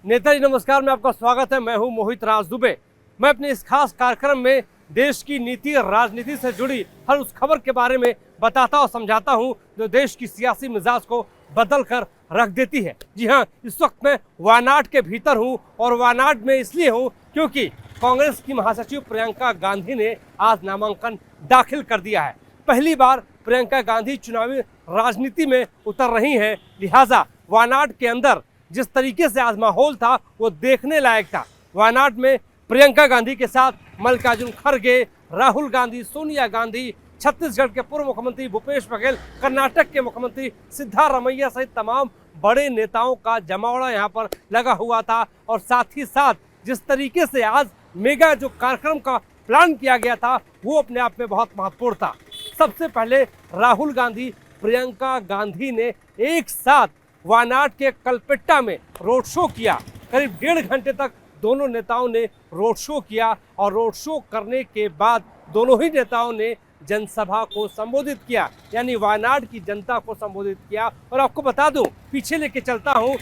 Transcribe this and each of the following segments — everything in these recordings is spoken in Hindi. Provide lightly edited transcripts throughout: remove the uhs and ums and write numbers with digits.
नेताजी नमस्कार में आपका स्वागत है। मैं हूं मोहित राज दुबे। मैं अपने इस खास कार्यक्रम में देश की नीति और राजनीति से जुड़ी हर उस खबर के बारे में बताता और समझाता हूं जो देश की सियासी मिजाज को बदल कर रख देती है। जी हां, इस वक्त मैं वायनाड के भीतर हूं और वायनाड में इसलिए हूं क्योंकि कांग्रेस की महासचिव प्रियंका गांधी ने आज नामांकन दाखिल कर दिया है। पहली बार प्रियंका गांधी चुनावी राजनीति में उतर रही हैं, लिहाजा वायनाड के अंदर जिस तरीके से आज माहौल था वो देखने लायक था। वायनाड में प्रियंका गांधी के साथ मल्लिकार्जुन खड़गे, राहुल गांधी, सोनिया गांधी, छत्तीसगढ़ के पूर्व मुख्यमंत्री भूपेश बघेल, कर्नाटक के मुख्यमंत्री सिद्धारमैया सहित तमाम बड़े नेताओं का जमावड़ा यहाँ पर लगा हुआ था। और साथ ही साथ जिस तरीके से आज मेगा जो कार्यक्रम का प्लान किया गया था वो अपने आप में बहुत महत्वपूर्ण था। सबसे पहले राहुल गांधी, प्रियंका गांधी ने एक साथ वायनाड के कलपेट्टा में रोड शो किया। करीब 1.5 घंटे तक दोनों नेताओं ने रोड शो किया और रोड शो करने के बाद दोनों ही नेताओं ने जनसभा को संबोधित किया, यानी वायनाड की जनता को संबोधित किया। और आपको बता दूं, पीछे लेके चलता हूं,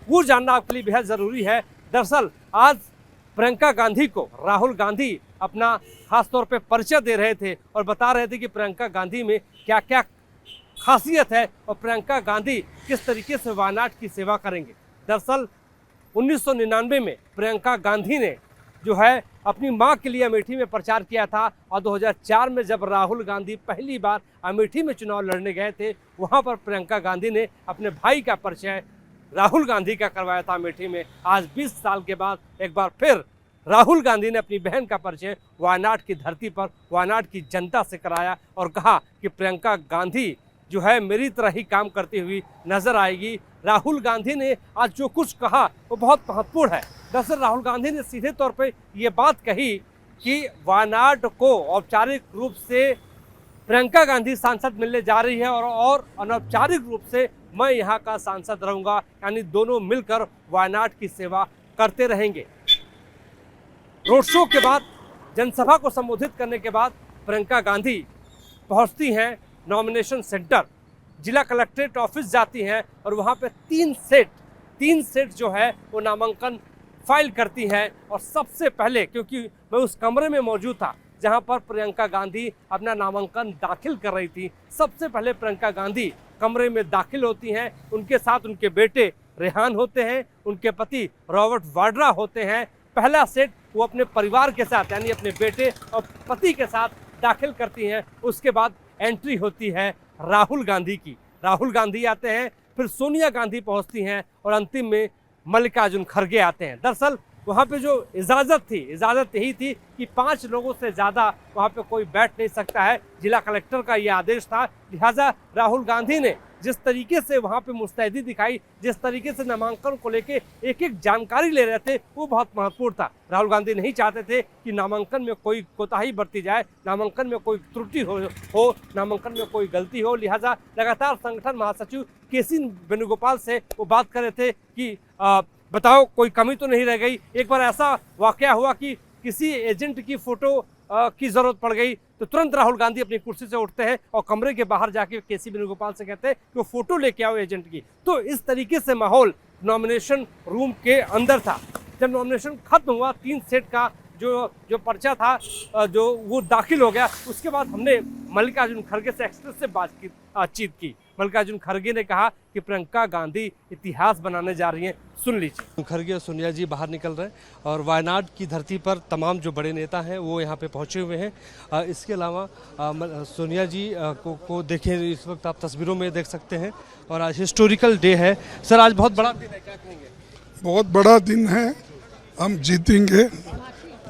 वो जानना आपके लिए बेहद ज़रूरी है। दरअसल आज प्रियंका गांधी को राहुल गांधी अपना खासतौर पे परिचय दे रहे थे और बता रहे थे कि प्रियंका गांधी में क्या क्या खासियत है और प्रियंका गांधी किस तरीके से वायनाड की सेवा करेंगे। दरअसल 1999 में प्रियंका गांधी ने जो है अपनी मां के लिए अमेठी में प्रचार किया था और 2004 में जब राहुल गांधी पहली बार अमेठी में चुनाव लड़ने गए थे वहां पर प्रियंका गांधी ने अपने भाई का परिचय राहुल गांधी का करवाया था अमेठी में। आज 20 साल के बाद एक बार फिर राहुल गांधी ने अपनी बहन का परिचय वायनाड की धरती पर वायनाड की जनता से कराया और कहा कि प्रियंका गांधी जो है मेरी तरह ही काम करती हुई नजर आएगी। राहुल गांधी ने आज जो कुछ कहा वो बहुत महत्वपूर्ण है। दरअसल राहुल गांधी ने सीधे तौर पे ये बात कही कि वायनाड को औपचारिक रूप से प्रियंका गांधी सांसद मिलने जा रही है और अनौपचारिक रूप से मैं यहाँ का सांसद रहूँगा, यानी दोनों मिलकर वायनाड की सेवा करते रहेंगे। रोड शो के बाद जनसभा को संबोधित करने के बाद प्रियंका गांधी पहुँचती हैं नॉमिनेशन सेंटर, जिला कलेक्ट्रेट ऑफिस जाती हैं और वहाँ पे तीन सेट जो है वो नामांकन फाइल करती हैं। और सबसे पहले, क्योंकि मैं उस कमरे में मौजूद था जहाँ पर प्रियंका गांधी अपना नामांकन दाखिल कर रही थी, सबसे पहले प्रियंका गांधी कमरे में दाखिल होती हैं। उनके साथ उनके बेटे रेहान होते हैं, उनके पति रॉबर्ट वाड्रा होते हैं। पहला सेट वो अपने परिवार के साथ यानी अपने बेटे और पति के साथ दाखिल करती हैं। उसके बाद एंट्री होती है राहुल गांधी की। राहुल गांधी आते हैं, फिर सोनिया गांधी पहुंचती हैं और अंतिम में मल्लिकार्जुन खड़गे आते हैं। दरअसल वहाँ पे जो इजाज़त यही थी कि 5 लोगों से ज़्यादा वहाँ पे कोई बैठ नहीं सकता है। जिला कलेक्टर का ये आदेश था, लिहाजा राहुल गांधी ने जिस तरीके से वहाँ पे मुस्तैदी दिखाई, जिस तरीके से नामांकन को लेके एक एक जानकारी ले रहे थे, वो बहुत महत्वपूर्ण था। राहुल गांधी नहीं चाहते थे कि नामांकन में कोई कोताही बरती जाए, नामांकन में कोई त्रुटि हो, नामांकन में कोई गलती हो। लिहाजा लगातार संगठन महासचिव केसी वेणुगोपाल से वो बात कर रहे थे कि बताओ कोई कमी तो नहीं रह गई। एक बार ऐसा वाकया हुआ कि किसी एजेंट की फ़ोटो की ज़रूरत पड़ गई तो तुरंत राहुल गांधी अपनी कुर्सी से उठते हैं और कमरे के बाहर जाके केसी वेणुगोपाल से कहते हैं कि वो फ़ोटो लेके आओ एजेंट की। तो इस तरीके से माहौल नॉमिनेशन रूम के अंदर था। जब नॉमिनेशन खत्म हुआ, 3 सेट का जो पर्चा था जो वो दाखिल हो गया, उसके बाद हमने मल्लिकार्जुन खड़गे से एक्सप्रेस से बातचीत की। मल्लिकार्जुन खड़गे ने कहा कि प्रियंका गांधी इतिहास बनाने जा रही हैं। सुन लीजिए। खड़गे और सोनिया जी बाहर निकल रहे हैं और वायनाड की धरती पर तमाम जो बड़े नेता हैं वो यहाँ पे पहुँचे हुए हैं। इसके अलावा सोनिया जी को देखें, इस वक्त आप तस्वीरों में देख सकते हैं और आज हिस्टोरिकल डे है। सर आज बहुत बड़ा दिन है, क्या कहेंगे? बहुत बड़ा दिन है, हम जीतेंगे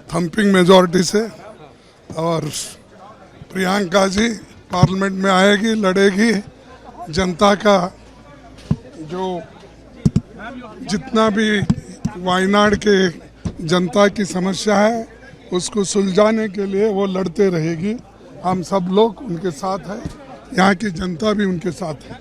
थम्पिंग मेजॉरिटी से और प्रियंका जी पार्लियामेंट में आएगी, लड़ेगी। जनता का जो जितना भी वायनाड के जनता की समस्या है उसको सुलझाने के लिए वो लड़ते रहेगी। हम सब लोग उनके साथ हैं, यहाँ की जनता भी उनके साथ है।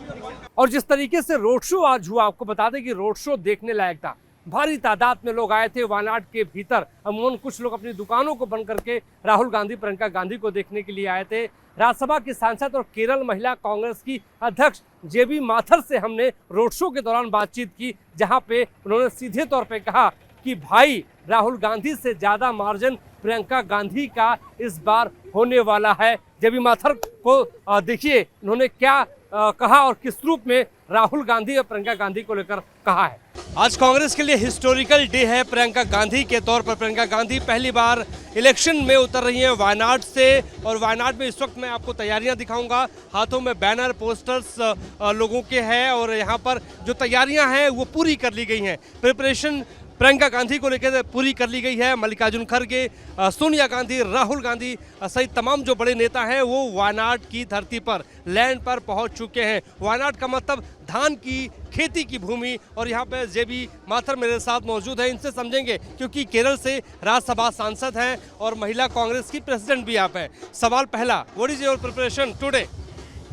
और जिस तरीके से रोड शो आज हुआ, आपको बता दें कि रोड शो देखने लायक था। भारी तादाद में लोग आए थे वायनाड के भीतर। अमूमन कुछ लोग अपनी दुकानों को बंद करके राहुल गांधी, प्रियंका गांधी को देखने के लिए आए थे। राज्यसभा की सांसद और केरल महिला कांग्रेस की अध्यक्ष जेबी माथर से हमने रोड शो के दौरान बातचीत की, जहां पे उन्होंने सीधे तौर पे कहा कि भाई राहुल गांधी से ज़्यादा मार्जिन प्रियंका गांधी का इस बार होने वाला है। जेबी माथर को देखिए उन्होंने क्या कहा और किस रूप में राहुल गांधी और प्रियंका गांधी को लेकर कहा है। आज कांग्रेस के लिए हिस्टोरिकल डे है प्रियंका गांधी के तौर पर। प्रियंका गांधी पहली बार इलेक्शन में उतर रही हैं वायनाड से, और वायनाड में इस वक्त मैं आपको तैयारियां दिखाऊंगा। हाथों में बैनर पोस्टर्स लोगों के हैं और यहाँ पर जो तैयारियां हैं वो पूरी कर ली गई हैं। प्रिपरेशन प्रियंका गांधी को लेकर पूरी कर ली गई है। मल्लिकार्जुन खड़गे, सोनिया गांधी, राहुल गांधी सहित तमाम जो बड़े नेता हैं वो वायनाड की धरती पर, लैंड पर पहुंच चुके हैं। वायनाड का मतलब धान की खेती की भूमि, और यहाँ पे जेबी माथर मेरे साथ मौजूद है। इनसे समझेंगे क्योंकि केरल से राज्यसभा सांसद हैं और महिला कांग्रेस की प्रेसिडेंट भी आप हैं। सवाल पहला, what is your preparation today?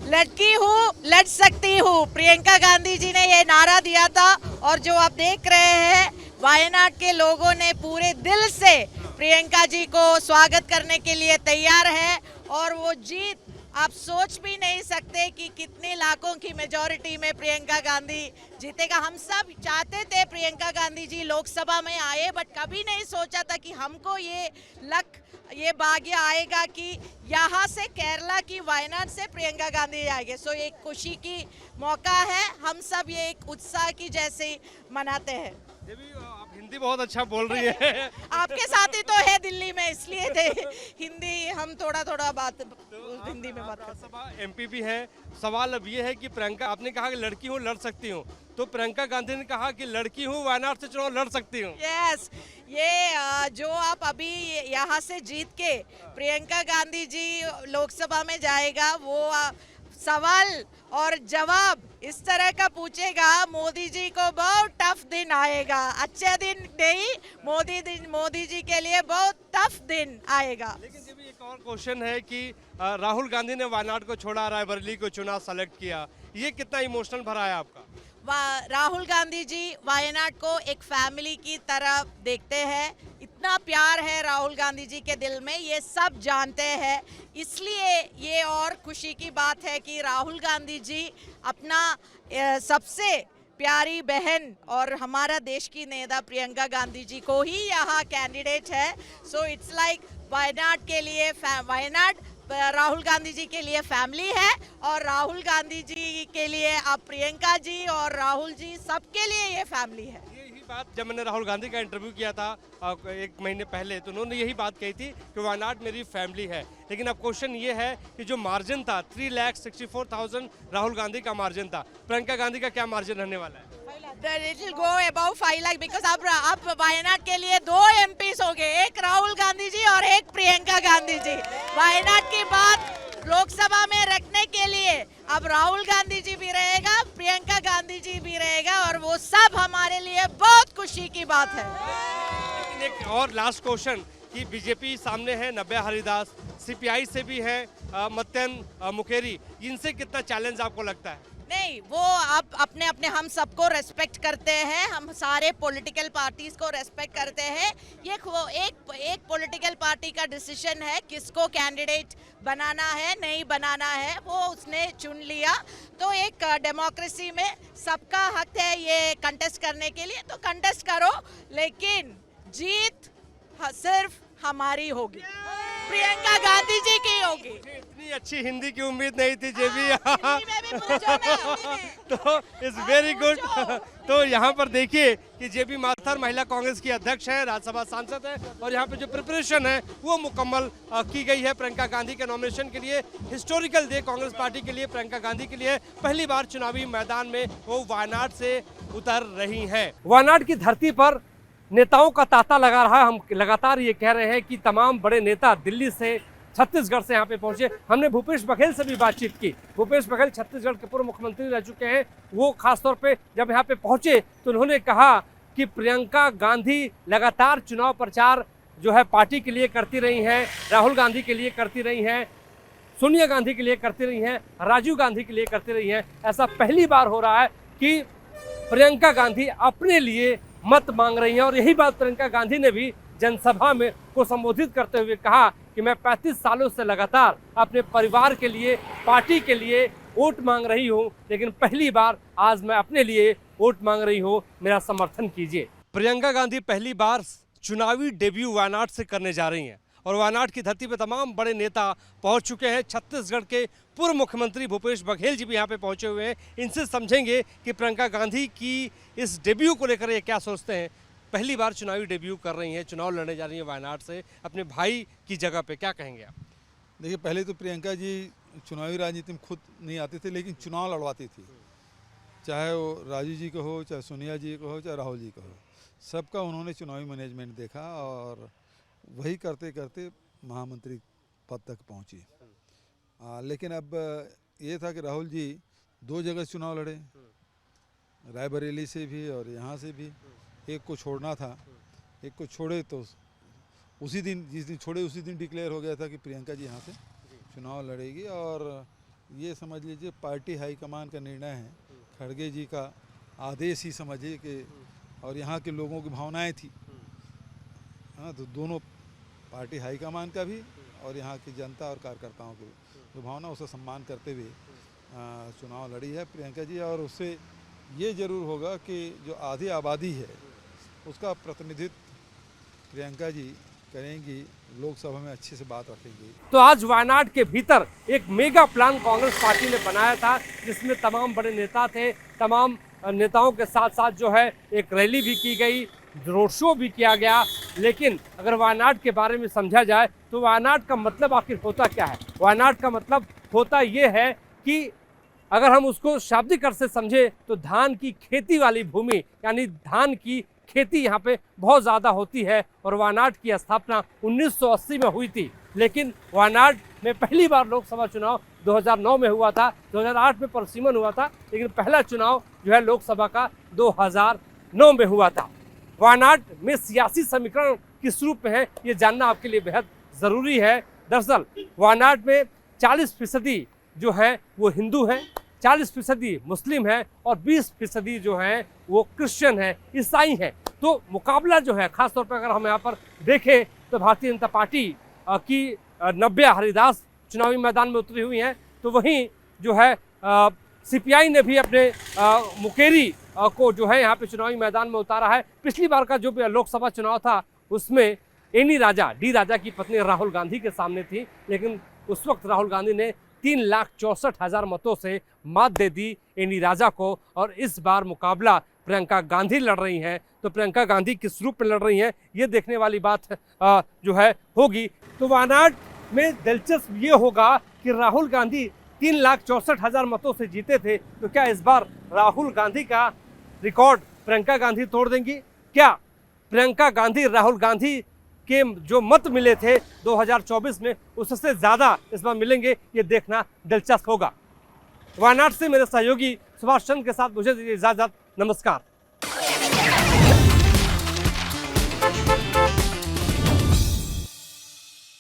लड़की हूँ लड़ सकती हूँ, प्रियंका गांधी जी ने ये नारा दिया था, और जो आप देख रहे हैं वायनाड के लोगों ने पूरे दिल से प्रियंका जी को स्वागत करने के लिए तैयार है। और वो जीत आप सोच भी नहीं सकते कि कितने लाखों की मेजॉरिटी में प्रियंका गांधी जीतेगा। हम सब चाहते थे प्रियंका गांधी जी लोकसभा में आए, बट कभी नहीं सोचा था कि हमको ये भाग्य आएगा कि यहाँ से केरला की वायनाड से प्रियंका गांधी आएंगे। सो एक खुशी की मौका है, हम सब ये एक उत्साह की जैसे मनाते हैं। आप हिंदी बहुत अच्छा बोल रही है। आपके साथ ही तो है दिल्ली में, इसलिए थे हिंदी हम थोड़ा बात हिंदी में बात करते हैं। एमपी भी है। सवाल अब ये है कि प्रियंका, आपने कहा कि लड़की हूँ लड़ सकती हूँ, तो प्रियंका गांधी ने कहा कि लड़की हूँ वायनाड से चुनाव लड़ सकती हूँ। यस, ये जो आप अभी यहाँ से जीत के प्रियंका गांधी जी लोकसभा में जाएगा, वो सवाल और जवाब इस तरह का पूछेगा, मोदी जी को बहुत टफ दिन आएगा। अच्छे दिन नहीं, मोदी जी के लिए बहुत टफ दिन आएगा। लेकिन जब एक और क्वेश्चन है कि राहुल गांधी ने वायनाड को छोड़ा, रायबरेली को चुना, सेलेक्ट किया, ये कितना इमोशनल भरा है आपका? राहुल गांधी जी वायनाड को एक फैमिली की तरह देखते हैं। इतना प्यार है राहुल गांधी जी के दिल में, ये सब जानते हैं। इसलिए ये और खुशी की बात है कि राहुल गांधी जी अपना सबसे प्यारी बहन और हमारा देश की नेता प्रियंका गांधी जी को ही यहाँ कैंडिडेट है। सो इट्स लाइक वायनाड के लिए वायनाड राहुल गांधी जी के लिए फैमिली है, और राहुल गांधी जी के लिए आप प्रियंका जी और राहुल जी सबके लिए ये फैमिली है। यही बात जब मैंने राहुल गांधी का इंटरव्यू किया था 1 महीने पहले, तो उन्होंने यही बात कही थी कि वायनाड मेरी फैमिली है। लेकिन अब क्वेश्चन ये है कि जो मार्जिन था 3,64,000 राहुल गांधी का मार्जिन था, प्रियंका गांधी का क्या मार्जिन रहने वाला है? It will go above 5 lakh, because अब वायनाड के लिए 2 MPs हो गए, एक राहुल गांधी जी और एक प्रियंका गांधी जी। वायनाड की बात लोकसभा में रखने के लिए अब राहुल गांधी जी भी रहेगा, प्रियंका गांधी जी भी रहेगा, और वो सब हमारे लिए बहुत खुशी की बात है। एक और लास्ट क्वेश्चन कि बीजेपी सामने है, नव्या हरिदास, सीपीआई से भी है मत्यन मुकेरी, इनसे कितना चैलेंज आपको लगता है? नहीं, वो आप अपने हम सबको रेस्पेक्ट करते हैं, हम सारे पॉलिटिकल पार्टीज को रेस्पेक्ट करते हैं। ये एक पॉलिटिकल पार्टी का डिसीजन है किसको कैंडिडेट बनाना है नहीं बनाना है, वो उसने चुन लिया। तो एक डेमोक्रेसी में सबका हक है ये कंटेस्ट करने के लिए, तो कंटेस्ट करो, लेकिन जीत सिर्फ हमारी होगी, प्रियंका गांधी जी की होगी। इतनी अच्छी हिंदी की उम्मीद नहीं थी जेबी। तो इट्स वेरी गुड। तो यहाँ पर देखिए कि जेबी माथर महिला कांग्रेस की अध्यक्ष है, राज्यसभा सांसद है, और यहाँ पे जो प्रिपरेशन है वो मुकम्मल की गई है प्रियंका गांधी के नॉमिनेशन के लिए। हिस्टोरिकल डे कांग्रेस पार्टी के लिए, प्रियंका गांधी के लिए पहली बार चुनावी मैदान में वो वायनाड से उतर रही हैं। वायनाड की धरती पर नेताओं का तांता लगा रहा है। हम लगातार ये कह रहे हैं कि तमाम बड़े नेता दिल्ली से, छत्तीसगढ़ से यहाँ पे पहुंचे। हमने भूपेश बघेल से भी बातचीत की। भूपेश बघेल छत्तीसगढ़ के पूर्व मुख्यमंत्री रह चुके हैं। वो खासतौर पे जब यहाँ पे पहुंचे तो उन्होंने कहा कि प्रियंका गांधी लगातार चुनाव प्रचार जो है पार्टी के लिए करती रही हैं, राहुल गांधी के लिए करती रही हैं, सोनिया गांधी के लिए करती रही हैं, राजीव गांधी के लिए करती रही हैं। ऐसा पहली बार हो रहा है कि प्रियंका गांधी अपने लिए मत मांग रही हैं, और यही बात प्रियंका गांधी ने भी जनसभा में को संबोधित करते हुए कहा कि मैं 35 सालों से लगातार अपने परिवार के लिए, पार्टी के लिए वोट मांग रही हूं, लेकिन पहली बार आज मैं अपने लिए वोट मांग रही हूं, मेरा समर्थन कीजिए। प्रियंका गांधी पहली बार चुनावी डेब्यू वायनाड से करने जा रही हैं और वायनाड की धरती पर तमाम बड़े नेता पहुंच चुके हैं। छत्तीसगढ़ के पूर्व मुख्यमंत्री भूपेश बघेल जी भी यहाँ पे पहुंचे हुए हैं। इनसे समझेंगे कि प्रियंका गांधी की इस डेब्यू को लेकर ये क्या सोचते हैं। पहली बार चुनावी डेब्यू कर रही हैं, चुनाव लड़ने जा रही हैं वायनाड से अपने भाई की जगह पे, क्या कहेंगे आप? देखिए, पहले तो प्रियंका जी चुनावी राजनीति में खुद नहीं आते थे, लेकिन चुनाव लड़वाती थी। चाहे वो राजू जी को हो, चाहे सोनिया जी को हो, चाहे राहुल जी को हो, सबका उन्होंने चुनावी मैनेजमेंट देखा और वही करते करते महामंत्री पद तक पहुंची। लेकिन अब ये था कि राहुल जी 2 जगह चुनाव लड़े, रायबरेली से भी और यहाँ से भी। एक को छोड़ना था, एक को छोड़े तो उसी दिन, जिस दिन छोड़े उसी दिन डिक्लेयर हो गया था कि प्रियंका जी यहाँ से चुनाव लड़ेगी। और ये समझ लीजिए पार्टी हाईकमान का निर्णय है, खड़गे जी का आदेश ही समझिए कि, और यहाँ के लोगों की भावनाएं थी। हाँ, तो दोनों पार्टी हाईकमान का भी और यहाँ की जनता और कार्यकर्ताओं की जो भावना, उसका सम्मान करते हुए चुनाव लड़ी है प्रियंका जी। और उससे ये ज़रूर होगा कि जो आधी आबादी है उसका प्रतिनिधित्व प्रियंका जी करेंगी, लोकसभा में अच्छे से बात रखेंगी। तो आज वायनाड के भीतर एक मेगा प्लान कांग्रेस पार्टी ने बनाया था, जिसमें तमाम बड़े नेता थे। तमाम नेताओं के साथ साथ जो है एक रैली भी की गई, रोड शो भी किया गया। लेकिन अगर वायनाड के बारे में समझा जाए तो वायनाड का मतलब आखिर होता क्या है? वायनाड का मतलब होता ये है कि अगर हम उसको शाब्दिक अर्थ से समझे तो धान की खेती वाली भूमि, यानी धान की खेती यहाँ पे बहुत ज़्यादा होती है। और वायनाड की स्थापना 1980 में हुई थी, लेकिन वायनाड में पहली बार लोकसभा चुनाव 2009 में हुआ था। 2008 में परसिमन हुआ था, लेकिन पहला चुनाव जो है लोकसभा का 2009 में हुआ था। वायनाड में सियासी समीकरण किस रूप में है, ये जानना आपके लिए बेहद ज़रूरी है। दरअसल वायनाड में 40% जो है वो हिंदू हैं, 40% मुस्लिम है और 20% जो है वो क्रिश्चियन है, ईसाई हैं। तो मुकाबला जो है, खासतौर पर अगर हम यहाँ पर देखें तो भारतीय जनता पार्टी की नव्या हरिदास चुनावी मैदान में उतरी हुई हैं, तो वहीं जो है सीपीआई ने भी अपने मुकेरी को जो है यहाँ पे चुनावी मैदान में उतारा है। पिछली बार का जो लोकसभा चुनाव था उसमें एनी राजा, डी राजा की पत्नी राहुल गांधी के सामने थी, लेकिन उस वक्त राहुल गांधी ने 3,64,000 मतों से मात दे दी एनी राजा को। और इस बार मुकाबला प्रियंका गांधी लड़ रही हैं, तो प्रियंका गांधी किस रूप में लड़ रही हैं ये देखने वाली बात जो है होगी। तो वायनाड में दिलचस्प ये होगा कि राहुल गांधी 3,64,000 मतों से जीते थे, तो क्या इस बार राहुल गांधी का रिकॉर्ड प्रियंका गांधी तोड़ देंगी? क्या प्रियंका गांधी राहुल गांधी के जो मत मिले थे 2024 में उससे ज़्यादा इस बार मिलेंगे? ये देखना दिलचस्प होगा। वायनाड से मेरे सहयोगी सुभाष चंद्र के साथ मुझे दीजिए इजाज़त। नमस्कार।